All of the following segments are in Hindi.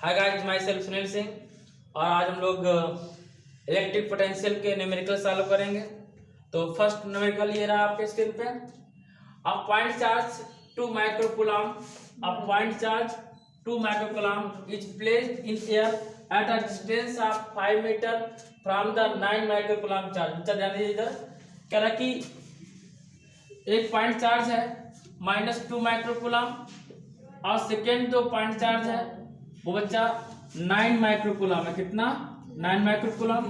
हाय guys, myself Sunil Singh. और आज हम लोग इलेक्ट्रिक पोटेंशियल के न्यूमेरिकल सॉल्व करेंगे। तो फर्स्ट न्यूमेरिकल ये रहा आपके स्क्रीन पे। A point charge 2 microcoulomb is placed in air at a distance of 5 metre from the 9 microcoulomb charge. बच्चा ध्यान दीजिए, इधर कह रहा कि एक पॉइंट चार्ज है -2 माइक्रोकूलम और सेकेंड जो पॉइंट चार्ज है वो बच्चा 9 माइक्रोकूलम है। कितना? 9 माइक्रोकूलम।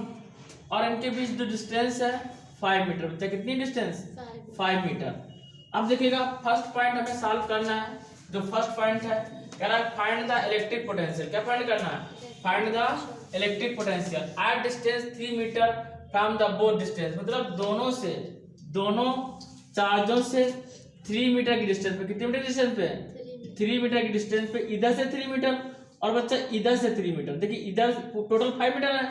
और इनके बीच जो डिस्टेंस है 5 मीटर। बच्चा कितनी डिस्टेंस? 5 मीटर। अब देखिएगा, फर्स्ट पॉइंट हमें सॉल्व करना है। जो फर्स्ट पॉइंट है कह रहा है फाइंड द इलेक्ट्रिक पोटेंशियल। क्या फाइंड करना है? Find the electric potential at distance 3 metre from the both distance. मतलब दोनों चार्जों से 3 मीटर की डिस्टेंस पे। कितने मीटर डिस्टेंस पे? 3 मीटर की डिस्टेंस पे। इधर से 3 मीटर और बच्चा इधर से 3 मीटर। देखिए इधर टोटल 5 मीटर है।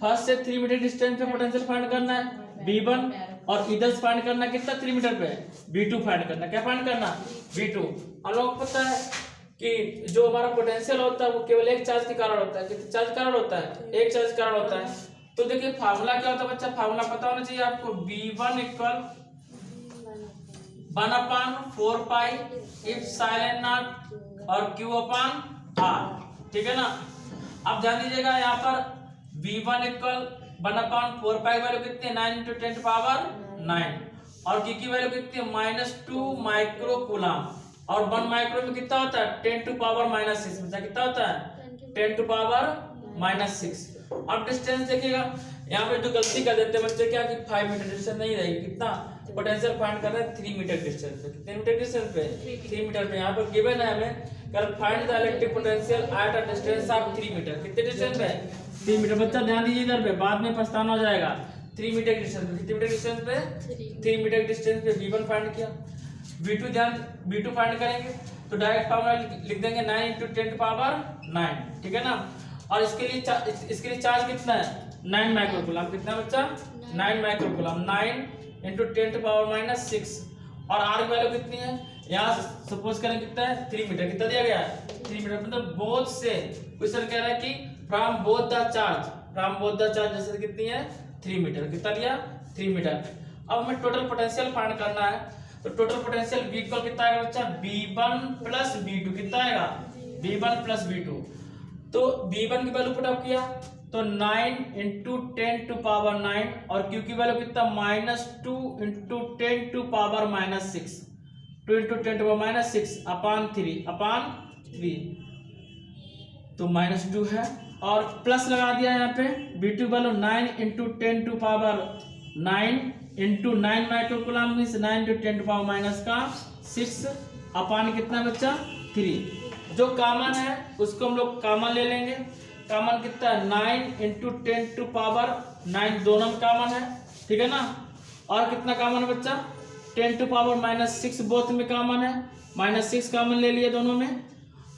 फर्स्ट से 3 मीटर डिस्टेंस पे पोटेंशियल फाइंड करना है V1 और इधर से फाइंड करना कितना? 3 मीटर पे V2 फाइंड करना। क्या फाइंड करना? V2। हम लोग को पता है कि जो हमारा पोटेंशियल होता है वो केवल एक चार्ज के कारण होता है। कितने चार्ज कारण होता है? एक चार्ज कारण होता है। तो देखिए फार्मूला क्या होता है बच्चा? फार्मूला पता होना चाहिए आपको। V1 equal 1/4 pi epsilon not और Q अपॉन R। ठीक है ना? अब ध्यान दीजिएगा, यहाँ पर V1 इक्वल 1/4 पाई वैल्यू कितनी है? 9 × 10⁻9 और Q की वैल्यू कितनी है? -2 माइक्रोकूलम। और 1 माइक्रो में कितना होता है? 10⁻⁻6। बच्चा कितना होता है? 10⁻⁻6। अब डिस्टेंस देखिएगा, यहाँ पे जो गलती कर देते हैं बच्चे क्या कि 5 मीटर डिस्टेंस नहीं रहेगी। कितना पोटेंशियल फाइंड कर रहे हैं? 3 मीटर डिस्टेंस पे। कितने मीटर डिस्टेंस पे? 3 मीटर पे। यहाँ पर गिवन है हमें कर find the electric potential at a distance of 3 metre. कितने डिस्टेंस पे? 3 मीटर। बच्चा ध्यान दीजिए इधर पे, बाद में पछताना हो जाएगा। 3 मीटर की डिस्टेंस पे। कितने मीटर डिस्टेंस पे? 3 मीटर की डिस्टेंस पे V1 फाइंड किया। V2 फाइंड करेंगे तो डायरेक्ट फार्मूला लिख देंगे 9 × 10⁻9। ठीक है ना? और इसके लिए चार्ज कितना है? 9 माइक्रोकूलम। कितना बच्चा? 9 माइक्रोकूलम। 9 × 10⁻6। और R की वैल्यू कितनी है? यहाँ सपोज करें कितना है? 3 मीटर। कितना दिया गया है? 3 मीटर। मतलब बोथ से क्वेश्चन कह रहा है कि फ्रॉम बोथ द चार्ज जैसे कितनी है? 3 मीटर। कितना दिया? 3 मीटर। अब हमें टोटल पोटेंशियल फाइंड करना है। तो टोटल पोटेंशियल V इक्वल कितना आएगा बच्चा? V1 plus V2। कितना आएगा? V1 plus V2। तो V1 की वैल्यू पुट अप किया तो 9 × 10⁻9 और Q की वैल्यू कितना? -2 × 10⁻6। 2 × 10⁻6 अपॉन 3 तो -2 है। और प्लस लगा दिया यहाँ पे। V2 value 9 × 10⁻9 × 9 microcoulomb means 9 × 10⁻6 upon कितना बच्चा? 3। जो कॉमन है उसको हम लोग कॉमन ले लेंगे। कॉमन कितना है? 9 × 10⁻9 दोनों में कॉमन है। ठीक है ना? और कितना कॉमन है बच्चा? 10⁻6 बोथ में कॉमन है। -6 कॉमन ले लिया दोनों में।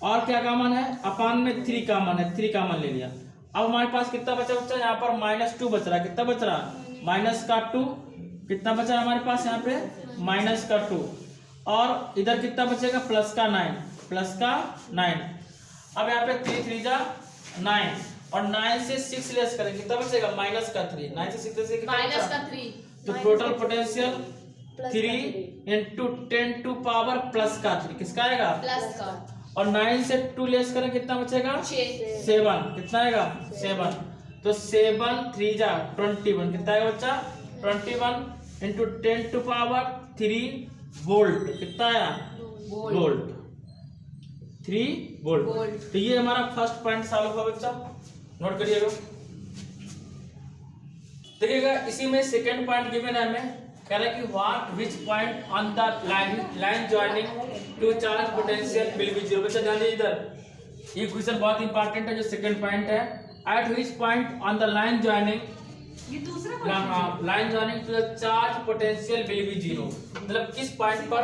और क्या कॉमन है? अपॉन में 3 कॉमन है। 3 कॉमन ले लिया। अब हमारे पास कितना बचा बच्चा? यहाँ पर -2 बच रहा है। कितना बच रहा? -2। कितना बचा हमारे पास यहाँ पे? -2। और इधर कितना बचेगा? +9। अब यहाँ पे 3 3 जा 9 और 9 से 6 लेस करें कितना बचेगा? -3। 9 से 6 से कितना? तो टोटल पोटेंशियल 3 × 10⁻3 किसका आएगा? प्लस का। और 9 से 2 लेस करें कितना बचेगा? 7। कितना आएगा? 7। तो 7 3 जा 21। कितना आएगा बच्चा? 21 × 10⁻3 वोल्ट। कितना आया? वोल्ट। 3 वोल्ट। तो ये हमारा फर्स्ट पॉइंट सॉल्व हुआ बच्चा। नोट करिएगा। देखिएगा इसी में सेकंड पॉइंट गिवन है हमें। कह रहा है कि what which point on the line joining two charge potential will be 0। बच्चा ध्यान दीजिए इधर, ये क्वेश्चन बहुत इंपॉर्टेंट है। जो सेकंड पॉइंट है, eight which point on the line joining to the charge potential will be 0। मतलब किस पॉइंट पर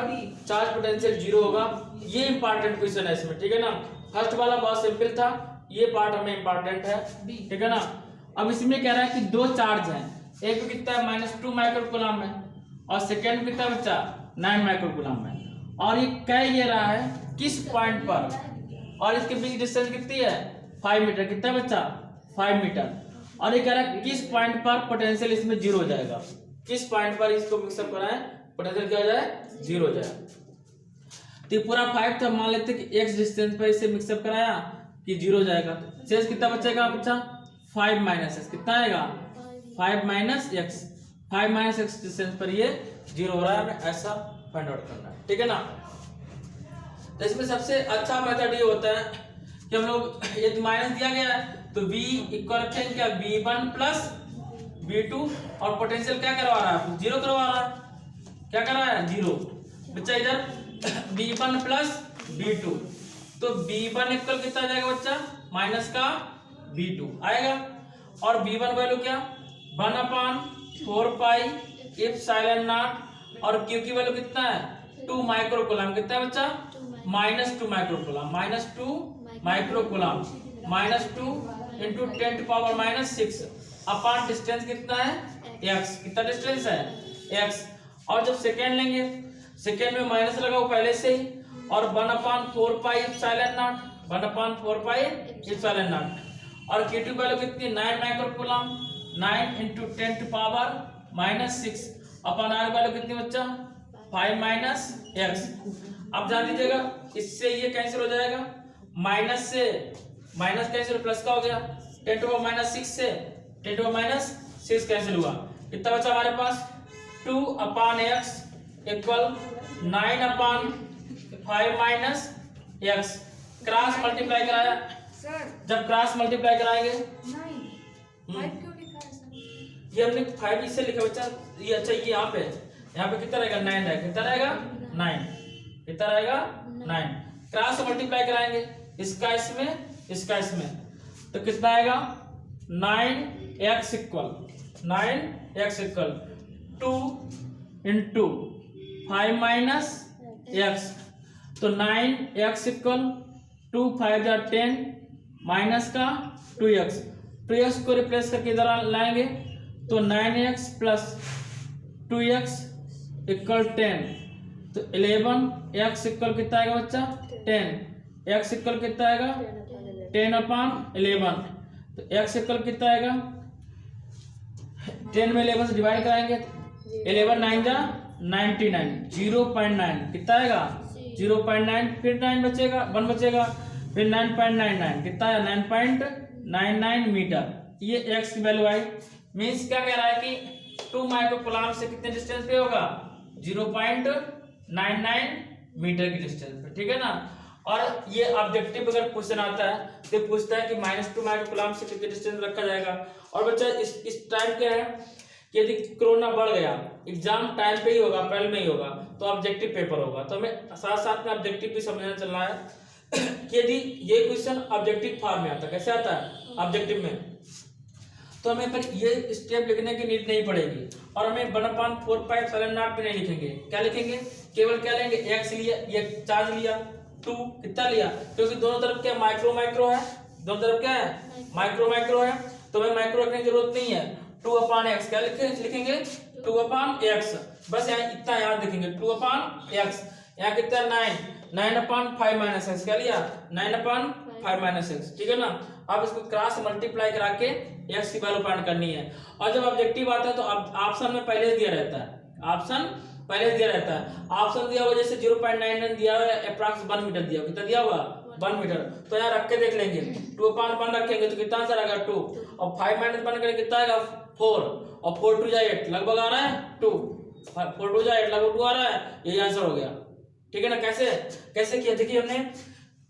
चार्ज पोटेंशियल 0 होगा। ये इंपॉर्टेंट क्वेश्चन है इसमें। ठीक है ना? फर्स्ट वाला बहुत सिंपल था, ये पार्ट हमें इंपॉर्टेंट है। ठीक है ना? अब इसमें कह रहा है कि 2 चार्ज हैं। एक में कितना है? -2 माइक्रोकूलम है और सेकेंड में कितना बच्चा? 9 माइक्रोकूलम है। और ये कह ये रहा है किस पॉइंट पर, और इसके बीच डिस्टेंस कितनी है? 5 मीटर, कितना बच्चा 5 मीटर। और ये कह रहा है किस पॉइंट पर पोटेंशियल इसमें जीरो हो जाएगा, किस पॉइंट पर इसको मिक्सअप कराएं पोटेंशियल क्या हो जाए, जीरो हो जाए। तो ये पूरा 5 था, मान लेते कि x डिस्टेंस पर इसे मिक्सअप कराया कि जीरो हो जाएगा। शेष कितना बचेगा बच्चा 5 माइनस एक्स, कितना आएगा 5 minus x, 5 minus x distance पर ये जीरो हो रहा है, हमें ऐसा फाइंड आउट करना है, ठीक है ना। तो इसमें सबसे अच्छा मेथड ये होता है कि हम लोग ये माइनस दिया गया है तो v इक्वल रखेंगे क्या v1 प्लस v2 और पोटेंशियल क्या करवा रहा है, जीरो करवा रहा है, क्या कर रहा है जीरो। बच्चा इधर v1 प्लस v2 तो v1 इक्वल कितना आ जाएगा बच्चा माइनस का v2 आएगा। और v1 वैल्यू क्या 1/4 पाई एप्सिलॉन नॉट और q की वैल्यू कितना है 2 माइक्रोकूलम, कितना है बच्चा -2 microcoulomb, -2 microcoulomb, -2 into 10⁻⁻6 upon distance कितना है x, कितना डिस्टेंस है x। और जब सेकेंड लेंगे सेकेंड में माइनस लगा वो पहले से ही और 1/4 pi epsilon not, 1/4 pi epsilon not और q2 वैल्यू कितनी 9 microcoulomb, 9 into 10⁻⁻6 upon r value कितनी बच्चा 5 माइनस x। अब जान लीजिएगा इससे ये कैंसिल हो जाएगा, माइनस से माइनस कैंसिल प्लस का हो गया 10⁻⁻6 से 10⁻⁻6 कैंसिल हुआ, कितना बचा हमारे पास 2/x equal 9/5 minus x। Cross multiply कराया सर, जब क्रॉस मल्टीप्लाई कराएंगे नहीं 5 क्यों लिखा है सर? ये हमने 5 इससे लिखा बच्चा ये, अच्छा ये यहाँ पे कितना रहेगा 9 रहेगा, कितना रहेगा 9, कितना रहेगा 9। क्रॉस मल्टीप्लाई कराएंगे इसका इसमें इसका इसमें तो कितना आएगा 9x equal 2 into 5 minus x तो 9x इक्वल 2 5 जा 10 माइनस का 2x को रिप्लेस करके इधर लाएंगे तो 9x प्लस 2x इक्वल 10 तो 11x इक्वल कितना आएगा बच्चा 10, x इक्वल कितना आएगा 10/11 तो x इक्वल कितना आएगा 10 में 11 से डिवाइड कराएंगे 11 9 जा 99, 0.9 कितना आएगा 0.9 फिर 9 बचेगा 1 बचेगा फिर 9.99 कितना है 9.99 मीटर। ये x की वैल्यू आई, मींस क्या कह रहा है कि 2 माइक्रोकूलम से कितने डिस्टेंस पे होगा 0.99 मीटर की डिस्टेंस पे, ठीक है ना। और ये ऑब्जेक्टिव अगर क्वेश्चन आता है तो पूछता है कि -2 माइक्रोकूलम से कितने डिस्टेंस रखा जाएगा। और बच्चा इस टाइम क्या है कि यदि कोरोना बढ़ गया एग्जाम टाइम पे ही होगा, अप्रैल में ही होगा तो ऑब्जेक्टिव पेपर होगा, तो हमें साथ साथ में ऑब्जेक्टिव भी समझना चलना है कि यदि ये क्वेश्चन ऑब्जेक्टिव फॉर्म में आता है, कैसे आता है ऑब्जेक्टिव में, तो हमें फिर ये स्टेप लिखने की नीड नहीं पड़ेगी और हमें 1/4 पाई एप्सिलॉन नॉट भी नहीं लिखेंगे। क्या लिखेंगे केवल क्या लेंगे x लिया, ये चार्ज लिया 2 कितना लिया, क्योंकि दोनों तरफ क्या माइक्रो है, दोनों तरफ क्या है माइक्रो है तो हमें माइक्रो रखने की जरूरत नहीं है। 2/x क्या लिखेंगे 2/x, बस यहाँ इतना याद लिखेंगे 2/x। यहाँ कितना 9/5 माइनस एक्स, क्या लिया 9/5 माइनस एक्स, ठीक है ना। अब इसको क्रॉस मल्टीप्लाई करा के x की वैल्यू फाइंड करनी है। और जब ऑब्जेक्टिव आता है तो ऑप्शन में पहले दिया रहता है, ऑप्शन पहले दिया रहता है। ऑप्शन दिया हुआ जैसे 0.99 दिया हुआ है, अप्रॉक्स 1 मीटर दिया हुआ, कितना दिया हुआ 1 मीटर, तो यहाँ रख के देख लेंगे 2/1 रखेंगे तो कितना आंसर आएगा 2 और 5 माइनस 1 करेंगे कितना आएगा 4 और 4 2 जा 8 लगभग आ रहा है 2, 4 2 जा 8 लगभग 2 आ रहा है, यही आंसर हो गया, ठीक है ना। कैसे किया देखिए हमने,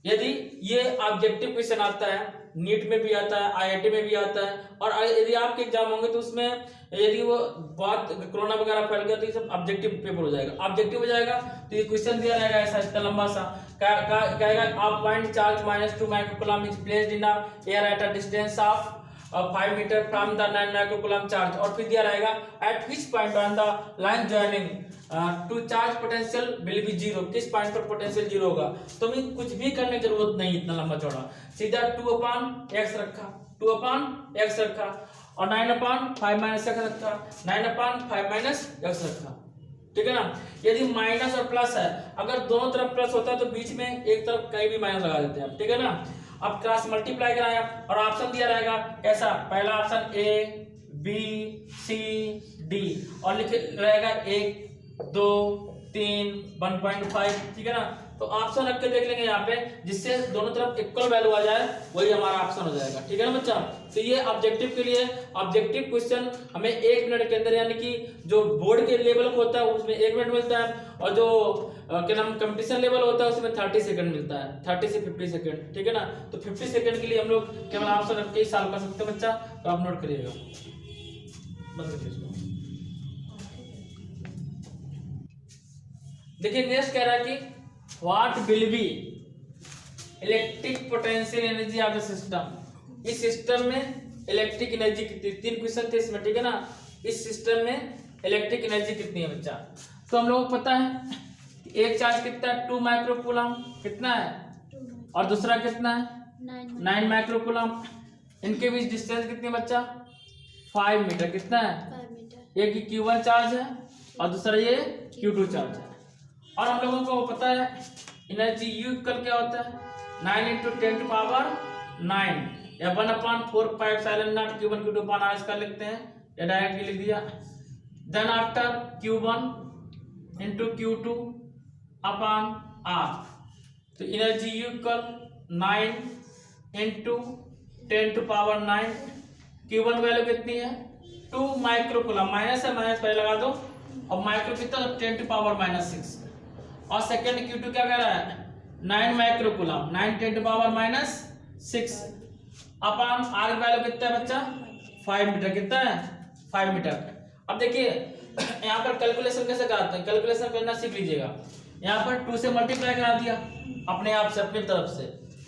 यदि ये ऑब्जेक्टिव क्वेश्चन आता है नीट में भी आता है, आईआईटी में भी आता है, और यदि आपके एग्जाम होंगे तो उसमें यदि वो बहुत कोरोना वगैरह फैल गया तो ये सब ऑब्जेक्टिव पेपर हो जाएगा। ऑब्जेक्टिव हो जाएगा तो ये क्वेश्चन दिया रहेगा ऐसा इतना लंबा सा, कहेगा आप point charge -2 microcoulomb is placed in air at a distance of 5 metre from the 9 microcoulomb charge, और फिर दिया रहेगा at which point on the line joining two charge potential will be 0, किस पॉइंट पर पोटेंशियल 0 होगा। तो हमें कुछ भी करने की जरूरत नहीं, इतना लंबा चौड़ा सीधा 2/x रखा, 2/x रखा और 9/5 माइनस x रखा, 9/5 माइनस x रखा, ठीक है ना। यदि माइनस और प्लस है, अगर दोनों तरफ प्लस होता है तो बीच में एक तरफ कहीं भी माइनस लगा देते हैं आप, ठीक है ना। अब क्रॉस मल्टीप्लाई कराया और ऑप्शन दिया रहेगा कैसा, पहला option A B C D और लिखे रहेगा 1 2 3 1.5, ठीक है ना। तो ऑप्शन रख के देख लेंगे यहाँ पे, जिससे दोनों तरफ इक्वल वैल्यू आ जाए वही हमारा ऑप्शन हो जाएगा, ठीक है ना बच्चा। तो ये ऑब्जेक्टिव के लिए ऑब्जेक्टिव क्वेश्चन हमें 1 मिनट के अंदर, यानी कि जो बोर्ड के लेवल होता है उसमें 1 मिनट मिलता है, और जो क्या नाम कंपटीशन लेवल होता है उसमें 30 सेकंड मिलता है, 30 से 50 सेकंड, ठीक है ना। तो 50 सेकंड के लिए हम लोग केवल ऑप्शन रख के ही सॉल्व कर सकते हैं बच्चा, तो आप नोट करिएगा। बंद करिए इसको। देखिए नेक्स्ट कह रहा है कि what will be electric potential energy of the system. इस सिस्टम में इलेक्ट्रिक एनर्जी कितनी, 3 क्वेश्चन थे इसमें, ठीक है ना। इस सिस्टम में इलेक्ट्रिक एनर्जी कितनी है बच्चा, तो हम लोग को पता है कि एक चार्ज कितना है 2 माइक्रोकूलम कितना है, और दूसरा कितना है 9 माइक्रोकूलम। इनके बीच डिस्टेंस कितनी बच्चा 5 मीटर, कितना है 5 मीटर। एक Q1 चार्ज है और दूसरा ये Q2 चार्ज है। और हम लोगों को पता है एनर्जी U इक्वल क्या होता है 9 × 10⁹ या 1/4πε0 Q1 Q2 अपॉन R इसका लिखते हैं, या डायरेक्टली लिख दिया। Then after Q1 × Q2 upon R, तो energy U equal 9 × 10⁹ Q1 value कितनी है 2 माइक्रोकूलम, माइनस है माइनस पहले लगा दो, और माइक्रो कितना 10⁻⁻6, और सेकंड Q2 क्या कह रहा है 9 माइक्रोकूलम, 9 10⁻⁻6 अपॉन R की वैल्यू कितना है बच्चा 5 मीटर, कितना है 5 मीटर। अब देखिए यहाँ पर कैलकुलेशन कैसे कराते हैं, कैलकुलेशन करना सीख लीजिएगा। यहाँ पर 2 से मल्टीप्लाई करा दिया अपने आप से, अपनी तरफ से,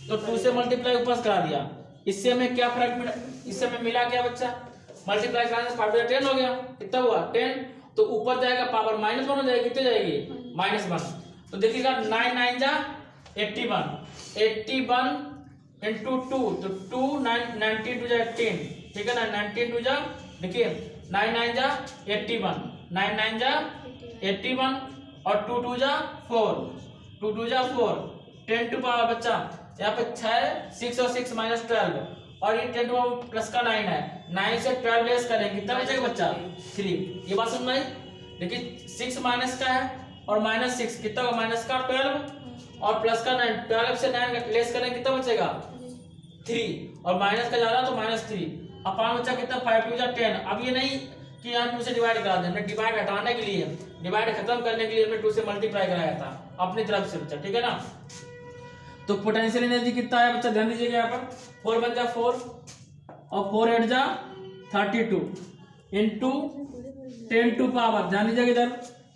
तो 2 से मल्टीप्लाई ऊपर से करा दिया, इससे हमें क्या फर्क मिला, इससे हमें मिला क्या बच्चा मल्टीप्लाई कराने से 5 10 हो गया, कितना हुआ 10, तो ऊपर जाएगा पावर -1 हो जाएगी, कितनी जाएगी -1। तो देखिएगा 9 9 जा 81 × 2, तो 2 9 19 2 जा 18, ठीक है ना, 19 2 जा देखिए 9 9 जा 81, 9 9 जा 81 और 2 2 जा 4, 2 2 जा 4, 10 टू पावर बच्चा यहाँ पे 6 और 6 -12, और ये 10 टू पावर प्लस का 9 है, 9 से 12 लेस करें कितना बचेगा बच्चा 3। ये बात समझ में आई। देखिए 6 माइनस का है और -6 कितना होगा माइनस का 12 और प्लस का 9, 12 से 9 लेस करें कितना बचेगा 3, और माइनस का ज्यादा तो -3 अपॉन बच्चा कितना 5 2 जा 10। अब ये नहीं कि यहाँ 2 से डिवाइड करा दें, हमने डिवाइड हटाने के लिए, डिवाइड खत्म करने के लिए हमने 2 से मल्टीप्लाई कराया था अपनी तरफ से बच्चा, ठीक है ना। तो पोटेंशियल एनर्जी कितना है बच्चा ध्यान दीजिएगा, यहाँ पर 4 1 जा 4 और 4 8 जा 32 इंटू 10 टू पावर, ध्यान दीजिएगा इधर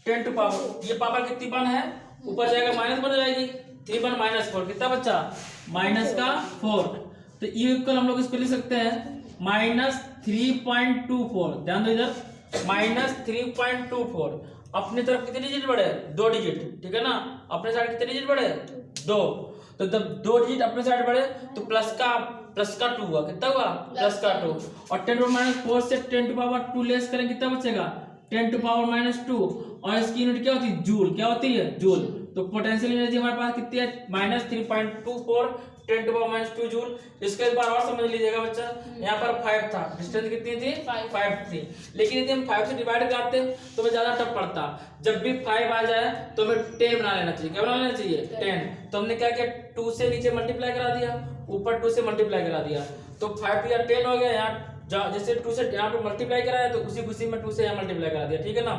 10 टू पावर, ये पावर कितनी 1 है, ऊपर जाएगा -1 हो जाएगी, 3 1 -4 कितना बच्चा -4। तो ये इक्वल हम लोग इसको लिख सकते हैं -3.24, ध्यान दो इधर -3.24। अपनी तरफ कितने डिजिट बढ़े 2 डिजिट, ठीक है ना, अपने साइड कितने डिजिट बढ़े 2, तो जब 2 डिजिट अपने साइड बढ़े तो प्लस का 2 हुआ, कितना हुआ +2, और 10 - 4 से 10 टू पावर 2 लेस करें कितना बचेगा 10 टू पावर -2, और इसकी यूनिट क्या होती है जूल, क्या होती है जूल। तो पोटेंशियल एनर्जी हमारे पास कितनी है -3.24 10 टू पावर -2 जूल। इसको एक बार और समझ लीजिएगा बच्चा, यहाँ पर 5 था, डिस्टेंस कितनी थी 5 थी, लेकिन यदि हम 5 से डिवाइड करते तो हमें ज्यादा टफ पड़ता। जब भी 5 आ जाए तो हमें 10 बना लेना चाहिए, क्या बना लेना चाहिए 10। तो हमने क्या किया 2 से नीचे मल्टीप्लाई करा दिया, ऊपर 2 से मल्टीप्लाई करा दिया, तो 5 या 10 हो गया। यहाँ जैसे 2 से यहाँ पे मल्टीप्लाई कराया तो उसी खुशी में 2 से यहाँ मल्टीप्लाई करा दिया, ठीक है ना।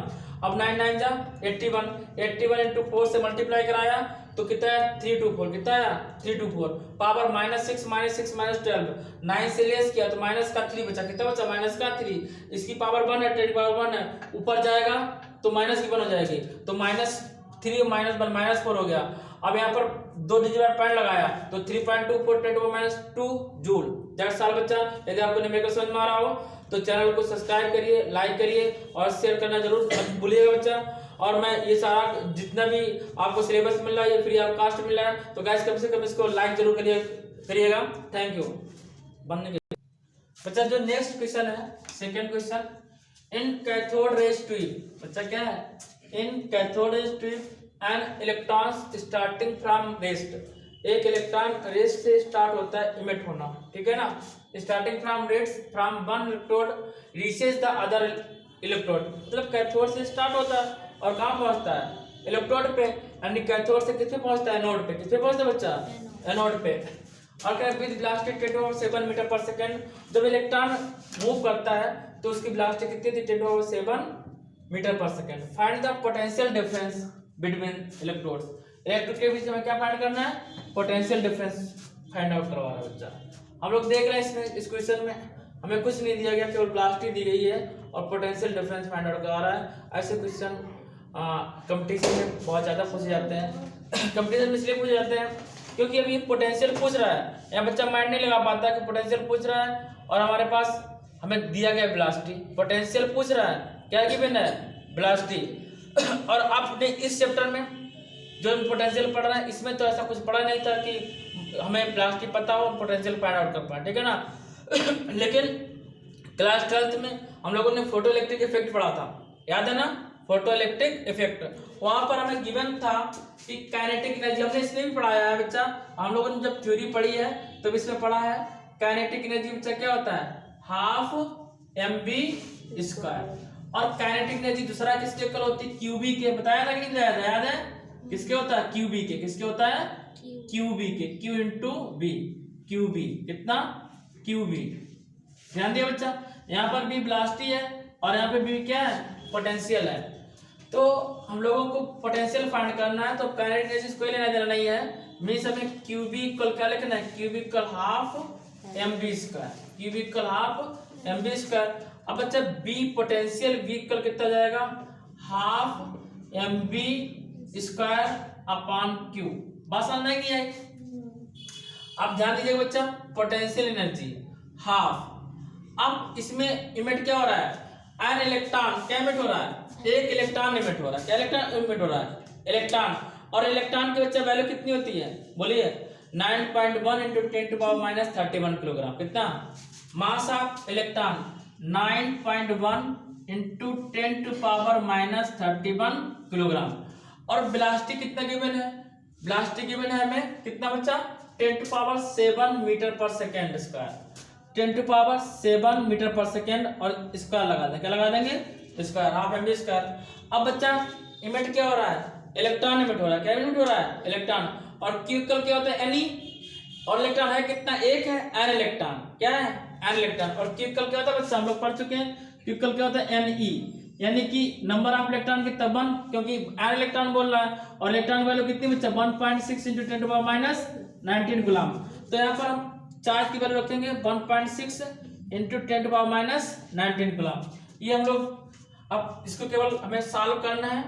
अब 9 9 जा 81 इंटू 4 से मल्टीप्लाई कराया तो कितना है 324, कितना है 324, पावर -6 -12, 9 से लेस किया तो माइनस का 3 बचा, कितना बचा -3, इसकी पावर 1 है 10 पावर 1 है, ऊपर जाएगा तो माइनस की 1 हो जाएगी, तो -3 -1 -4 हो गया। अब यहाँ पर 2 डिजिट पॉइंट लगाया तो 3.24 10 to power -2 joule. That's all बच्चा। यदि आपको न्यूमेरिकल समझ में आ रहा हो तो चैनल को सब्सक्राइब करिए, लाइक करिए और शेयर करना जरूर मत भूलिएगा बच्चा। और मैं ये सारा जितना भी आपको सिलेबस मिल रहा है, ये फ्री ऑफ कास्ट मिल रहा है, तो गाइस कम से कम इसको लाइक जरूर करिएगा। Thank you. बनने के बच्चा जो नेक्स्ट क्वेश्चन है, second question, in cathode rays tube, बच्चा क्या है in cathode rays tube and electrons starting from rest. एक इलेक्ट्रॉन रेस से स्टार्ट होता है इमिट होना, ठीक है ना, स्टार्टिंग फ्रॉम रेट्स from one electrode reaches the other electrode, मतलब कैथोड से स्टार्ट होता है और कहाँ पहुंचता है इलेक्ट्रोड पे, यानी कैथोड से किसपे पहुंचता है एनोड पे, किसपे पहुंचता है बच्चा एनोड पे। और क्या विद वेलोसिटी 10⁷ मीटर पर सेकंड, जब इलेक्ट्रॉन मूव करता है तो उसकी वेलोसिटी कितनी थी 10⁷ मीटर पर second. Find the potential difference between electrodes, electrode के बीच में क्या फाइंड करना है पोटेंशियल डिफरेंस फाइंड आउट करवा रहा है बच्चा। हम लोग देख रहे हैं इसमें इस क्वेश्चन में हमें कुछ नहीं दिया गया, केवल वेलोसिटी दी गई है और पोटेंशियल डिफरेंस फाइंड आउट करवा रहा है। ऐसे क्वेश्चन कंपटीशन में बहुत ज़्यादा पूछे जाते हैं। कंपटीशन में इसलिए पूछे जाते हैं क्योंकि अभी पोटेंशियल पूछ रहा है, यहाँ बच्चा माइंड नहीं लगा पाता कि पोटेंशियल पूछ रहा है और हमारे पास हमें दिया गया वेलोसिटी, पोटेंशियल पूछ रहा है क्या गिवन है वेलोसिटी। और आपने इस चैप्टर में जो पोटेंशियल पढ़ रहा है इसमें तो ऐसा कुछ पढ़ा नहीं था कि हमें वेलोसिटी पता हो पोटेंशियल फाइंड आउट कर पाए, ठीक है ना। लेकिन क्लास 12th में हम लोगों ने फोटो इलेक्ट्रिक इफेक्ट पढ़ा था, याद है ना, फोटो इलेक्ट्रिक इफेक्ट। वहां पर हमें गिवन था कि काइनेटिक एनर्जी, हमने इसमें भी पढ़ाया है बच्चा, हम लोगों ने जब थ्योरी पढ़ी है तब तो इसमें पढ़ा है काइनेटिक एनर्जी बच्चा क्या होता है हाफ mv²। और काइनेटिक एनर्जी दूसरा किसके इक्वल होती है क्यूबी के, बताया था कि नहीं बताया था, याद है किसके होता है क्यूबी के, किसके होता है क्यूबी के, क्यू इंटू बी, क्यूबी कितना क्यूबी। ध्यान दिया बच्चा, यहाँ पर भी वेलोसिटी है और यहाँ पे भी क्या है पोटेंशियल है। तो हम लोगों को पोटेंशियल फाइंड करना है तो काइनेटिक एनर्जी कोई लेना देना नहीं है, मींस हमें क्यूबी इक्वल क्या लिखना है QB equal half mv², QB equal half mv²। अब बच्चा बी पोटेंशियल बी इक्वल कितना जाएगा हाफ mv² अपॉन क्यू, बात समझ में नहीं आई। अब ध्यान दीजिएगा बच्चा पोटेंशियल एनर्जी हाफ, अब इसमें इमिट क्या हो रहा है एन इलेक्ट्रॉन, क्या इमिट हो रहा है एक इलेक्ट्रॉन इमिट हो रहा है, क्या इलेक्ट्रॉन इमिट हो रहा है इलेक्ट्रॉन। और इलेक्ट्रॉन की बच्चा वैल्यू कितनी होती है बोलिए 9.1 इंटू 10⁻³ किलोग्राम, कितना mass of electron 9.1 into 10⁻³ kilogram. और वेलोसिटी कितना गिवन है, वेलोसिटी गिवन है हमें कितना बच्चा 10⁷ मीटर पर सेकेंड स्क्वायर, 10⁷ मीटर पर सेकेंड और स्क्वायर लगा देंगे, क्या लगा देंगे स्क्वायर हाफ mv²। अब बच्चा इमिट क्या हो रहा है इलेक्ट्रॉन इमिट हो रहा है, क्या इमिट हो रहा है इलेक्ट्रॉन। और क्यू इक्वल क्या होता है Ne, और इलेक्ट्रॉन है कितना एक है एन इलेक्ट्रॉन, क्या है एन इलेक्ट्रॉन। और क्यू इक्वल क्या होता है बच्चा हम लोग पढ़ चुके हैं, क्यू इक्वल क्या होता है Ne, यानी कि नंबर ऑफ इलेक्ट्रॉन कितना 1, क्योंकि एन इलेक्ट्रॉन बोल रहा है और इलेक्ट्रॉन वैल्यू कितनी बच्चा 1.6 इंटू 10⁻⁻19 गुलाम। तो यहाँ पर हम चार्ज की वैल्यू रखेंगे 1.6 इंटू 10⁻⁻19 गुलाम। ये हम लोग अब इसको केवल हमें सॉल्व करना है,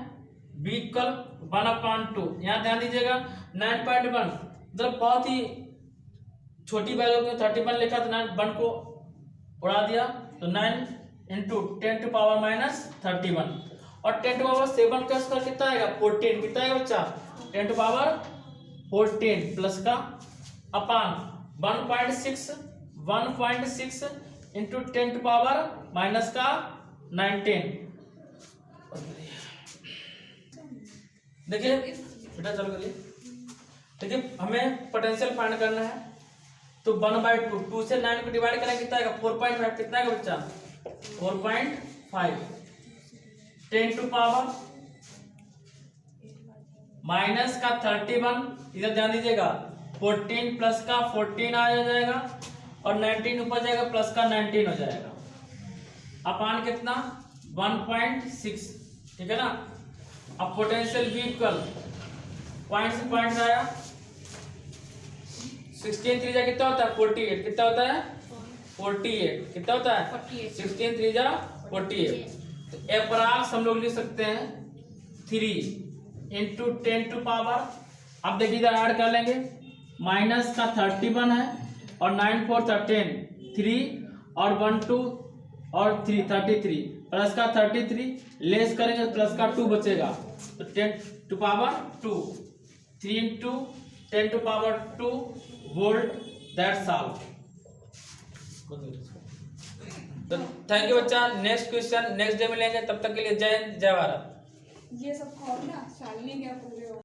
b इक्वल 1/2। यहाँ ध्यान दीजिएगा 9.1 मतलब बहुत ही छोटी वैल्यू को 31 लिखा तो 9 को उड़ा दिया तो 9 इंटू 10⁻⁻31 और 10⁻7 का स्क्वायर कितना आएगा 14, कितना आएगा बच्चा 10⁻14 प्लस का अपान 1.6 इंटू 10⁻⁻19। देखिए बेटा चलो करिए, देखिए हमें पोटेंशियल फाइंड करना है तो 1/2, 2 से 9 को डिवाइड करें कितना आएगा 4.5, कितना आएगा बच्चा 4.5 10⁻⁻31 इधर ध्यान दीजिएगा 14 प्लस का 14 आ जाएगा और 19 ऊपर जाएगा प्लस का 19 हो जाएगा अपान कितना 1.6, ठीक है ना। अब पोटेंशियल V इक्वल पॉइंट से पॉइंट आया 16 3 जा कितना होता है 48, कितना होता है 48, कितना होता है 16 3 जा 48। तो एप्रोक्स हम लोग लिख सकते हैं 3 इंटू 10⁻, अब देखिए इधर ऐड कर लेंगे माइनस का 31 है और 9 4 13 3 और 1 2 और 3 33 प्लस का 33 लेस करेंगे प्लस का 2 बचेगा तो 10⁻2 3 इंटू 10⁻2 वोल्ट, दैट्स ऑल। तो थैंक यू बच्चा, नेक्स्ट क्वेश्चन नेक्स्ट डे में लेंगे, तब तक के लिए जय हिंद जय भारत। ये सब फॉर्मूला शालिनी क्या पूरे हो